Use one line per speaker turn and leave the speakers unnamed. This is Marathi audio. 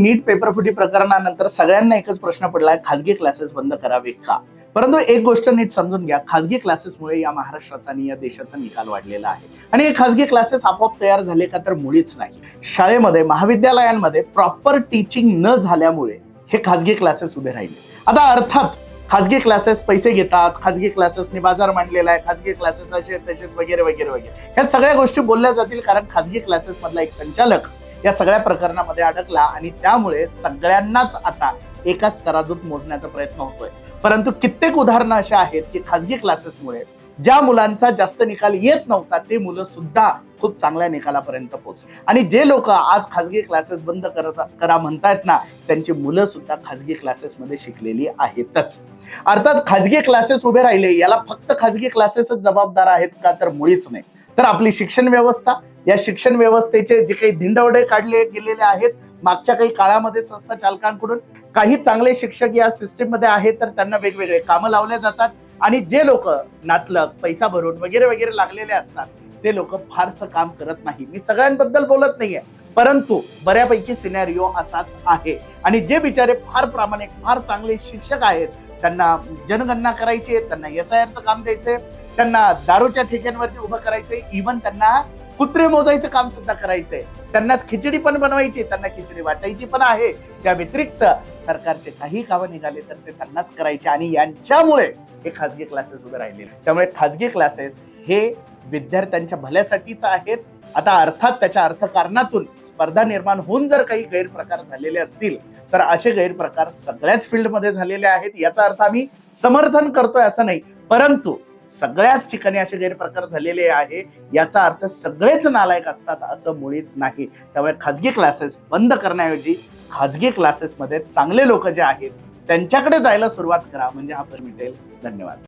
नीट पेपरफुटी प्रकरणानंतर सगळ्यांना एकच प्रश्न पडलाय, खाजगी क्लासेस बंद करावे का? परंतु एक गोष्ट नीट समजून घ्या, खाजगी क्लासेसमुळे या महाराष्ट्राचा आणि या देशाचा निकाल वाढलेला आहे. आणि हे खाजगी क्लासेस आपोआप तयार झाले का? तर मुळीच नाही. शाळेमध्ये, महाविद्यालयांमध्ये प्रॉपर टीचिंग न झाल्यामुळे हे खाजगी क्लासेस उभे राहिले. आता अर्थात खाजगी क्लासेस पैसे घेतात, खाजगी क्लासेसनी बाजार मांडलेला आहे, खाजगी क्लासेस असे तसे वगैरे वगैरे वगैरे ह्या सगळ्या गोष्टी बोलल्या जातील, कारण खाजगी क्लासेस मधला एक संचालक या सगळ्या प्रकरणामध्ये अडकला आणि त्यामुळे सगळ्यांनाच आता एकाच तराजूत मोजण्याचा प्रयत्न होतोय. परंतु कित्येक उदाहरणं अशी आहेत की खाजगी क्लासेसमुळे ज्या मुलांचा जास्त निकाल येत नव्हता ते मुलं सुद्धा खूप चांगल्या निकालापर्यंत पोहोचले. आणि जे लोक आज खाजगी क्लासेस बंद करा म्हणतायत ना, त्यांची मुलं सुद्धा खाजगी क्लासेसमध्ये शिकलेली आहेतच. अर्थात खाजगी क्लासेस उभे राहिले याला फक्त खाजगी क्लासेसच जबाबदार आहेत का? तर मुळीच नाही. तर आपली शिक्षण व्यवस्था, या शिक्षण व्यवस्थेचे जे काही धिंडवडे काढले गेलेले आहेत मागच्या काही काळामध्ये संस्था चालकांकडून, काही चांगले शिक्षक या सिस्टीम मध्ये आहेत तर त्यांना वेगवेगळे कामं लावले जातात आणि जे लोक नातलग पैसा भरून वगैरे वगैरे लागलेले असतात ते लोक फारसं काम करत नाही. मी सगळ्यांबद्दल बोलत नाहीये, परंतु बऱ्यापैकी सिनॅरिओ असाच आहे. आणि जे बिचारे फार प्रामाणिक, फार चांगले शिक्षक आहेत त्यांना जनगणना करायची, त्यांना SIRचं काम द्यायचंय, त्यांना दारूच्या ठेक्यांवरती उभं करायचंय, इव्हन त्यांना कुत्रे मोजायचं काम सुद्धा करायचंय, त्यांनाच खिचडी पण बनवायची, त्यांना खिचडी वाटायची पण आहे. त्या व्यतिरिक्त सरकारचे काही कामं निघाले तर ते त्यांनाच करायचे आणि यांच्यामुळे हे खाजगी क्लासेस उभे राहिले. त्यामुळे खाजगी क्लासेस हे विद्यार्थ्यांच्या भल्यासाठीच आहेत. आता अर्थात त्याच्या अर्थकारणातून स्पर्धा निर्माण होऊन जर काही गैरप्रकार झालेले असतील तर असे गैरप्रकार सगळ्याच फील्डमध्ये झालेले आहेत. याचा अर्थ आम्ही समर्थन करतोय असं नाही, परंतु सगळ्याच ठिकाणी असे गैरप्रकार झालेले आहे याचा अर्थ सगळेच नालायक असतात असं मुळीच नाही. त्यामुळे खाजगी क्लासेस बंद करण्याऐवजी खाजगी क्लासेसमध्ये चांगले लोक जे आहेत त्यांच्याकडे जायला सुरुवात करा, म्हणजे हा मिटेल. धन्यवाद.